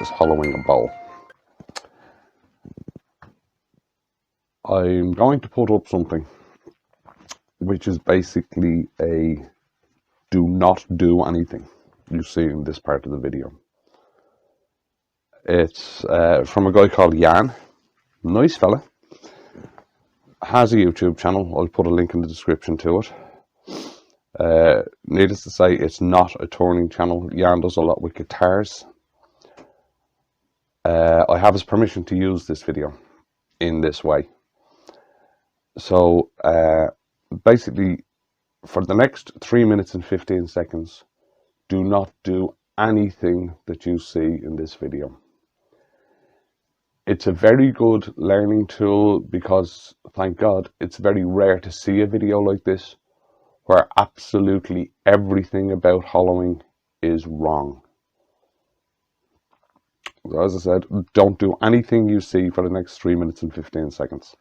practice hollowing a bowl. I'm going to put up something which is basically a do not do anything you see in this part of the video. It's from a guy called Jan, nice fella, has a YouTube channel. I'll put a link in the description to it. Needless to say, it's not a turning channel. Jan does a lot with guitars. I have his permission to use this video in this way. So basically, for the next 3 minutes and 15 seconds, do not do anything that you see in this video. It's a very good learning tool because, thank God, it's very rare to see a video like this where absolutely everything about hollowing is wrong. So as I said, don't do anything you see for the next 3 minutes and 15 seconds.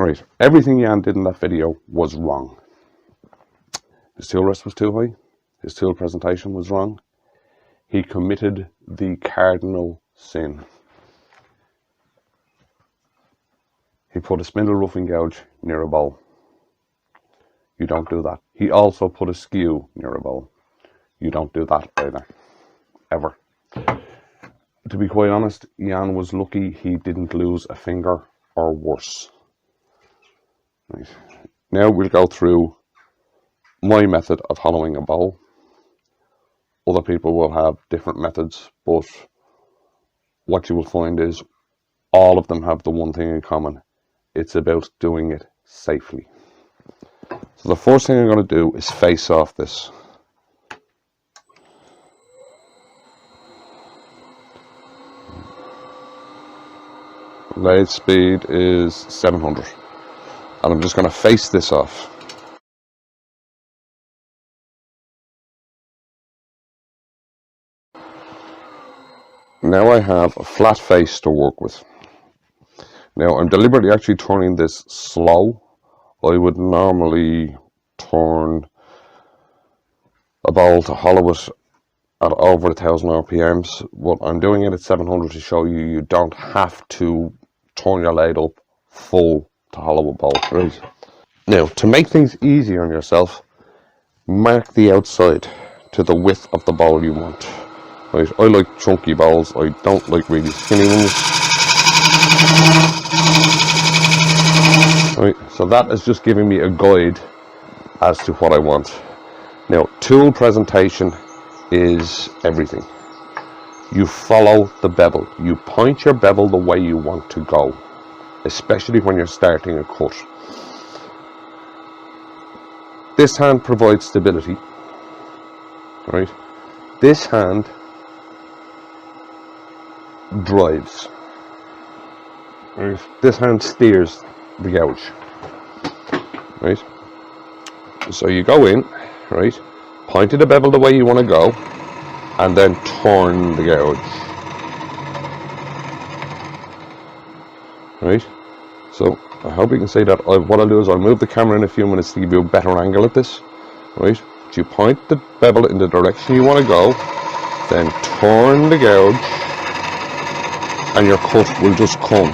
Right, everything Jan did in that video was wrong. His tool rest was too high. His tool presentation was wrong. He committed the cardinal sin. He put a spindle roughing gouge near a bowl. You don't do that. He also put a skew near a bowl. You don't do that either. Ever. To be quite honest, Jan was lucky he didn't lose a finger or worse. Right. Now we'll go through my method of hollowing a bowl. Other people will have different methods, but what you will find is all of them have the one thing in common. It's about doing it safely. So the first thing I'm going to do is face off this. Lathe speed is 700. And I'm just going to face this off. Now I have a flat face to work with. Now I'm deliberately actually turning this slow. I would normally turn a bowl to hollow it at over 1000 RPMs, but I'm doing it at 700 to show you you don't have to turn your lathe up full to hollow a bowl. Right. Now, to make things easier on yourself, mark the outside to the width of the bowl you want. Right, I like chunky bowls, I don't like really skinny ones. Right, so that is just giving me a guide as to what I want. Now, tool presentation is everything. You follow the bevel. You point your bevel the way you want to go, especially when you're starting a cut. This hand provides stability. Right? This hand drives. Right? This hand steers the gouge. Right? So you go in, right? Point the bevel the way you want to go, and then turn the gouge. Right? So I hope you can see that. What I'll do is I'll move the camera in a few minutes to give you a better angle at this. Right? But you point the bevel in the direction you want to go, then turn the gouge, and your cut will just come.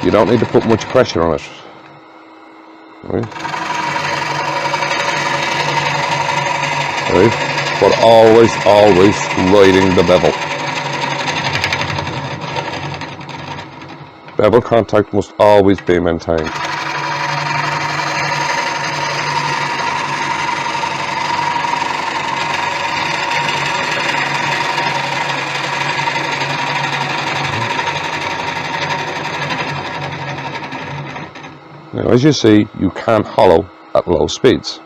You don't need to put much pressure on it. Right? Right? But always riding the bevel. Bevel contact must always be maintained. Now, as you see, you can hollow at low speeds.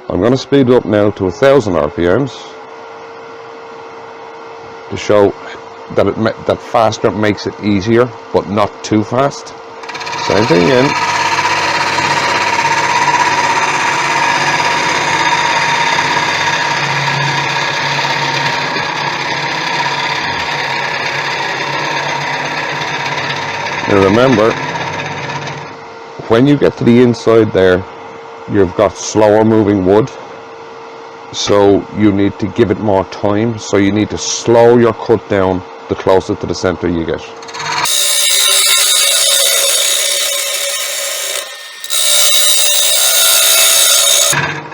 I'm going to speed it up now to 1000 RPMs to show that that faster makes it easier, but not too fast. Same thing again. Now remember, when you get to the inside there, you've got slower moving wood, so you need to give it more time, so you need to slow your cut down the closer to the center you get.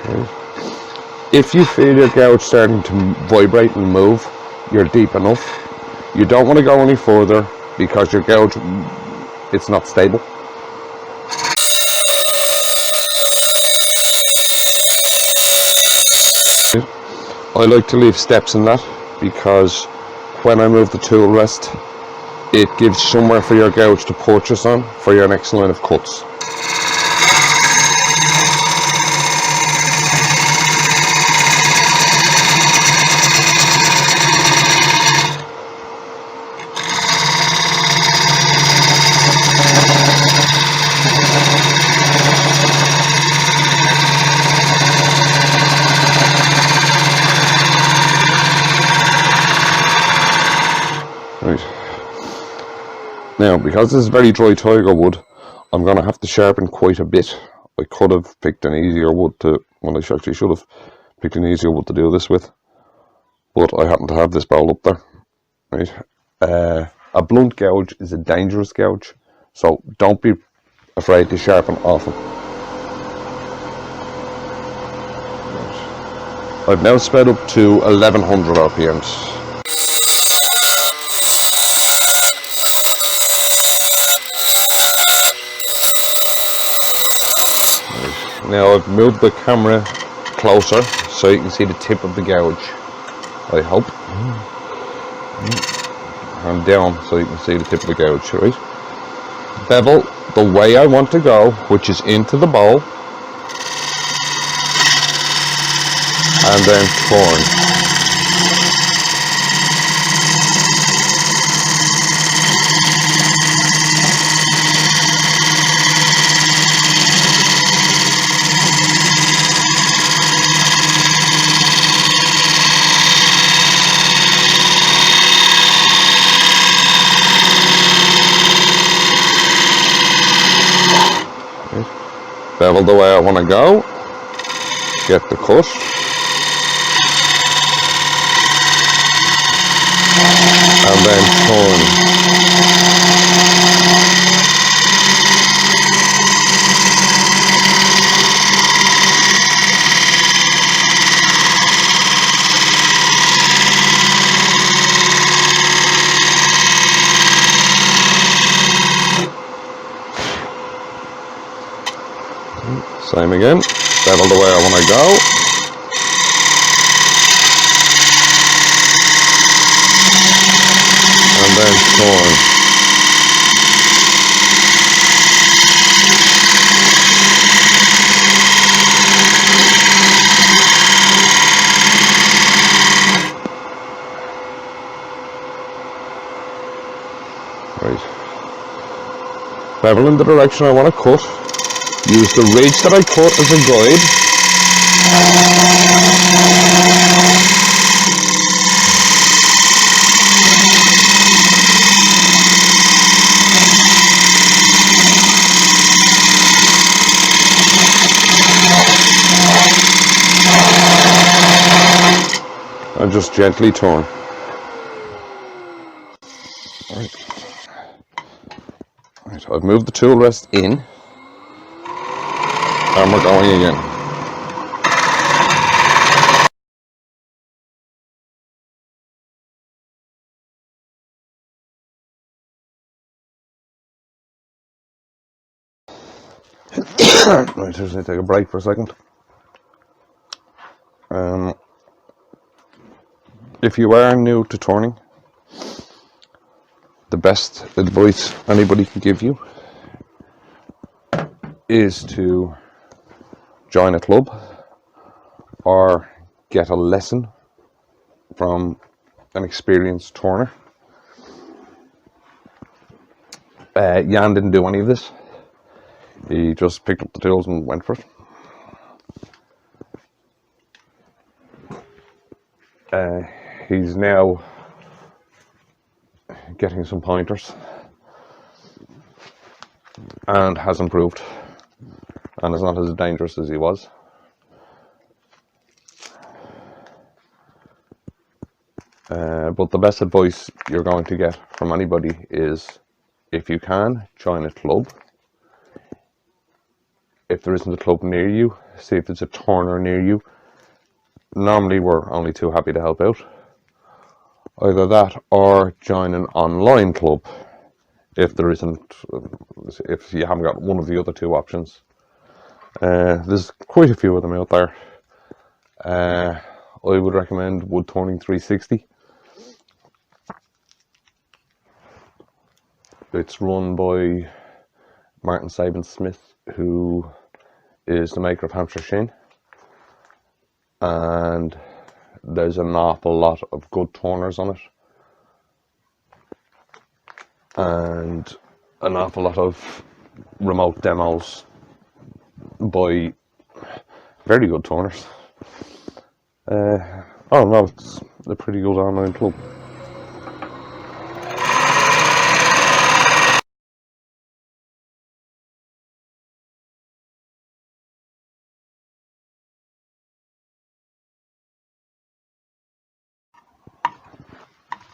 Right. If you feel your gouge starting to vibrate and move, you're deep enough. You don't want to go any further because your gouge, it's not stable. I like to leave steps in that because when I move the tool rest, it gives somewhere for your gouge to purchase on for your next line of cuts. Now, because this is very dry tiger wood, I'm going to have to sharpen quite a bit. I could have picked an easier wood to, well, I actually should have picked an easier wood to do this with, but I happen to have this bowl up there. Right? A blunt gouge is a dangerous gouge, so don't be afraid to sharpen often. Right. I've now sped up to 1100 RPMs. Now I've moved the camera closer so you can see the tip of the gouge, I hope. and down so you can see the tip of the gouge, right? Bevel the way I want to go, which is into the bowl, and then turn. Bevel the way I want to go, get the cut, and then turn. Same again, bevel the way I want to go, and then turn. Right. Bevel in the direction I want to cut. Use the ridge that I cut as a guide. And just gently turn. Right, I've moved the tool rest in, and we're going again. Right, just need to take a break for a second. If you are new to turning, the best advice anybody can give you is to join a club or get a lesson from an experienced turner. Jan didn't do any of this. He just picked up the tools and went for it. He's now getting some pointers and has improved, and is not as dangerous as he was. But the best advice you're going to get from anybody is, if you can, join a club. If there isn't a club near you, see if there's a turner near you. Normally we're only too happy to help out. Either that or join an online club if there isn't, if you haven't got one of the other two options. There's quite a few of them out there. I would recommend Woodturning 360. It's run by Martin Sabin-Smith, who is the maker of Hampshire Shin, and there's an awful lot of good turners on it, and an awful lot of remote demos by very good turners. Oh no, it's a pretty good online club.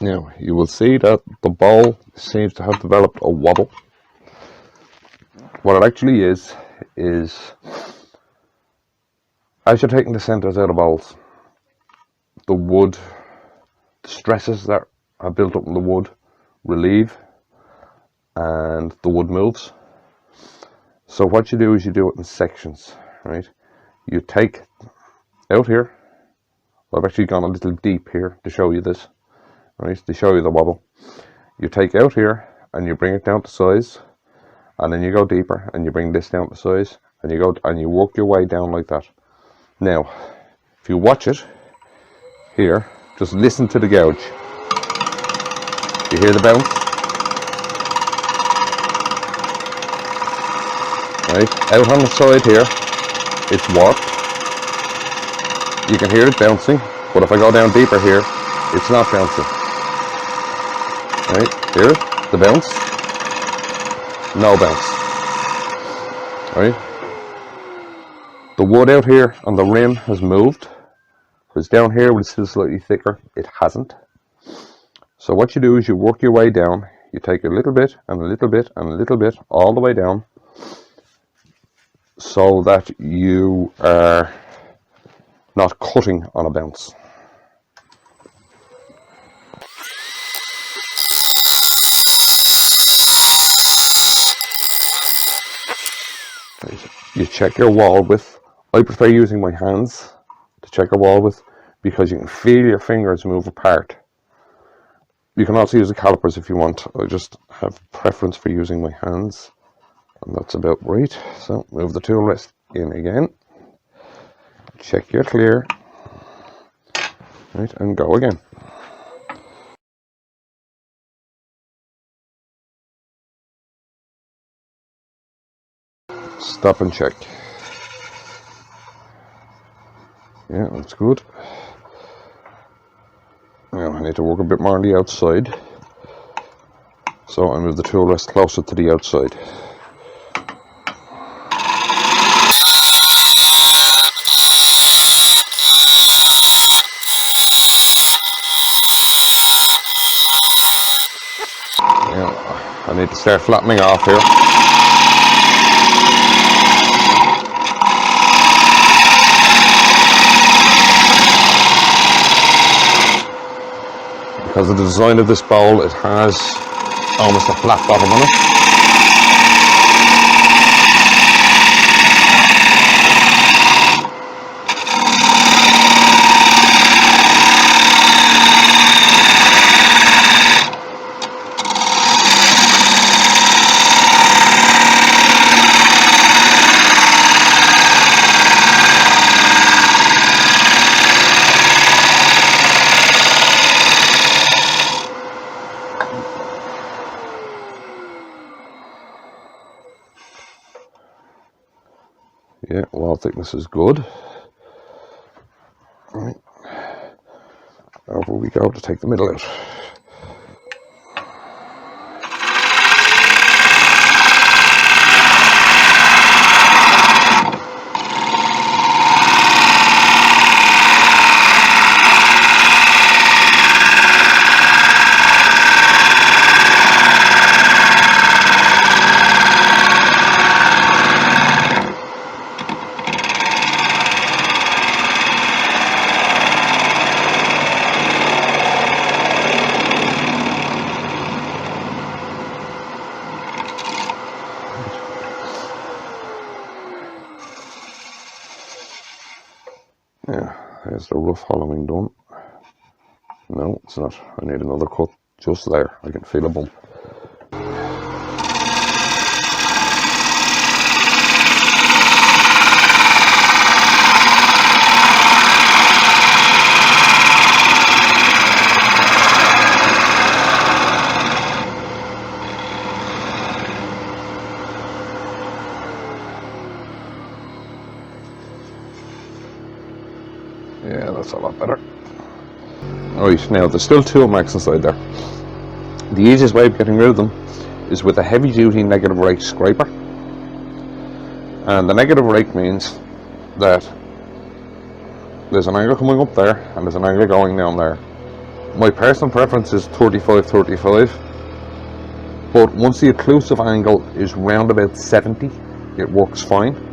Now, you will see that the ball seems to have developed a wobble. What it actually is as you're taking the centres out of balls, the wood, the stresses that are built up in the wood relieve, and the wood moves. So what you do is you do it in sections, right? You take out here, I've actually gone a little deep here to show you this, right, to show you the wobble. You take out here and you bring it down to size, and then you go deeper and you bring this down to size, and you go and you work your way down like that. Now, if you watch it here, just listen to the gouge. You hear the bounce? Right, out on the side here, it's warped. You can hear it bouncing, but if I go down deeper here, it's not bouncing. Right, hear it? The bounce? No bounce. Right? The wood out here on the rim has moved. Whereas down here, it's still slightly thicker, it hasn't. So what you do is you work your way down. You take a little bit and a little bit and a little bit all the way down, so that you are not cutting on a bounce. You check your wall width. I prefer using my hands to check a wall width because you can feel your fingers move apart. You can also use the calipers if you want. I just have preference for using my hands, and that's about right. So move the tool rest in again. Check you're clear. Right, and go again. Stop and check. Yeah, that's good. Now I need to work a bit more on the outside, so I move the tool rest closer to the outside. Now I need to start flattening off here. Because of the design of this bowl, it has almost a flat bottom on it. Yeah, wall thickness is good. Right. Over we go to take the middle out. Yeah, there's the rough hollowing done. No, it's not. I need another cut just there. I can feel a bump. Yeah, that's a lot better. Alright, now there's still tool marks inside there. The easiest way of getting rid of them is with a heavy duty negative rake scraper. And the negative rake means that there's an angle coming up there and there's an angle going down there. My personal preference is 35-35, but once the occlusive angle is round about 70, it works fine.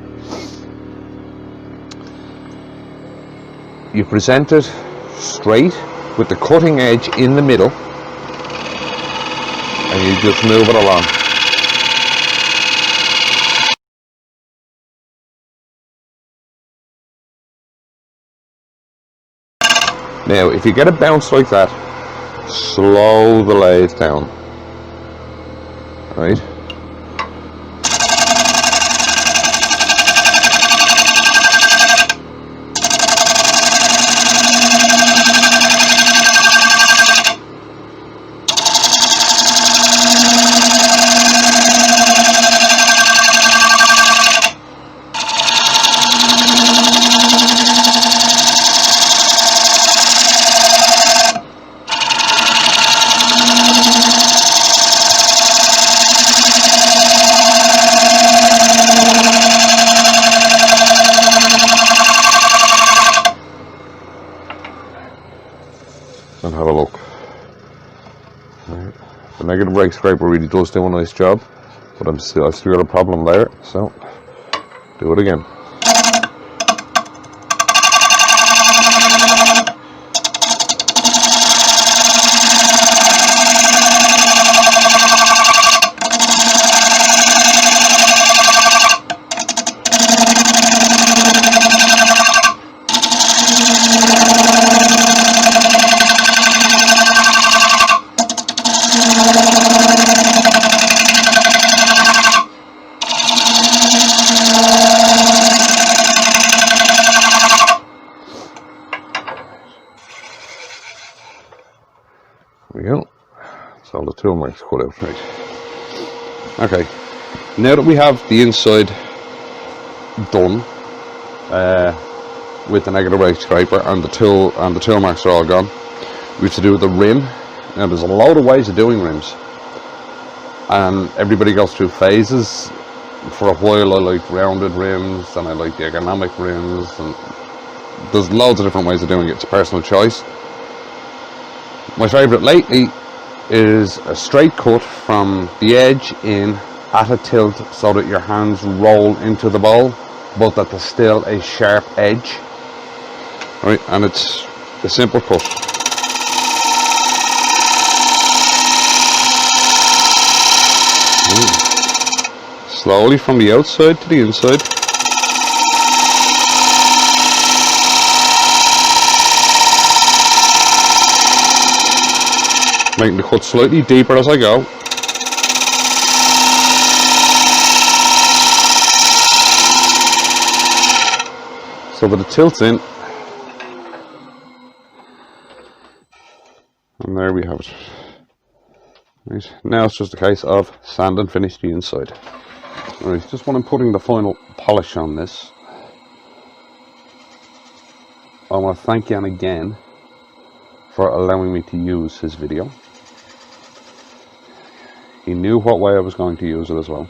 You present it straight with the cutting edge in the middle, and you just move it along. Now if you get a bounce like that, slow the lathe down. right? And have a look. Right. The negative rake scraper really does do a nice job, but I've still got a problem there, so do it again. There we go. That's all the tool marks cut out. Right. Okay. Now that we have the inside done with the negative rake scraper and the tool marks are all gone, we have to do the rim. Now there's a load of ways of doing rims, and everybody goes through phases. For a while I liked rounded rims, and I like the ergonomic rims, and there's loads of different ways of doing it. It's a personal choice. My favourite lately is a straight cut from the edge in at a tilt so that your hands roll into the bowl, but that there's still a sharp edge. Right, and it's a simple cut. Slowly from the outside to the inside. Making the cut slightly deeper as I go. So that it tilts in. And there we have it. Right, now it's just a case of sand and finish the inside. Right, just when I'm putting the final polish on this, I want to thank Jan again for allowing me to use his video. He knew what way I was going to use it as well.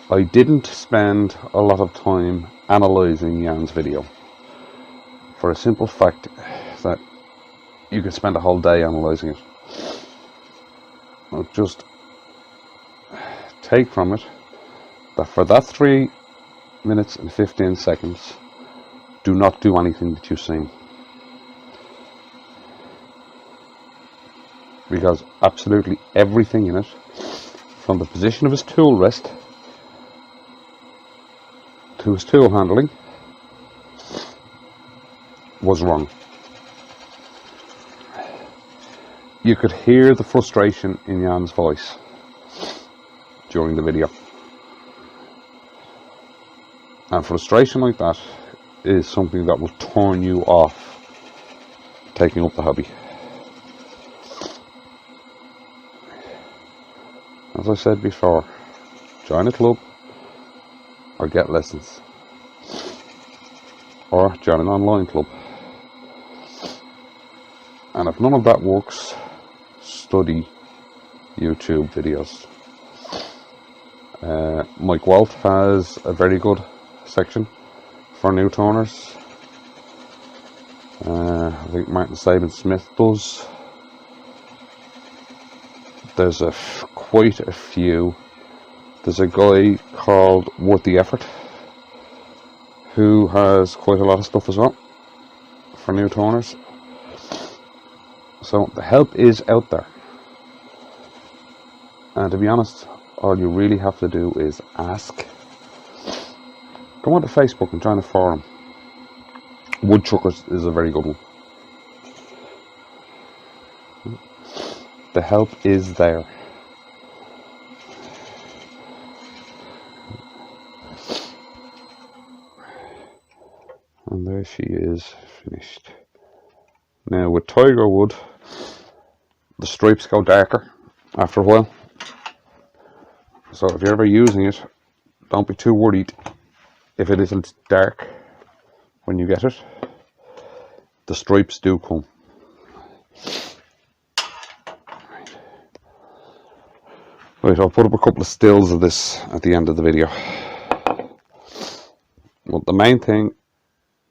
I didn't spend a lot of time analysing Jan's video, for a simple fact that you could spend a whole day analysing it. I'll just take from it that for that 3 minutes and 15 seconds, do not do anything that you've seen. Because absolutely everything in it, from the position of his tool rest to his tool handling, was wrong. You could hear the frustration in Jan's voice during the video. And frustration like that is something that will turn you off taking up the hobby. As I said before, join a club or get lessons, or join an online club. And if none of that works, study YouTube videos. Mike Walt has a very good section for new turners. I think Martin Saban Smith does. There's quite a few. There's a guy called Worth the Effort who has quite a lot of stuff as well for new turners. So the help is out there. And to be honest, all you really have to do is ask. Go onto Facebook and join a forum. Woodchuckers is a very good one. The help is there. And there she is, finished. Now with tiger wood, the stripes go darker after a while. So if you're ever using it, don't be too worried if it isn't dark when you get it. The stripes do come. Right, I'll put up a couple of stills of this at the end of the video. Well, the main thing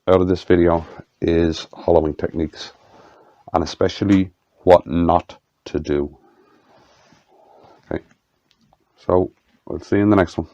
out of this video is hollowing techniques, and especially what not to do. Okay, so we'll see you in the next one.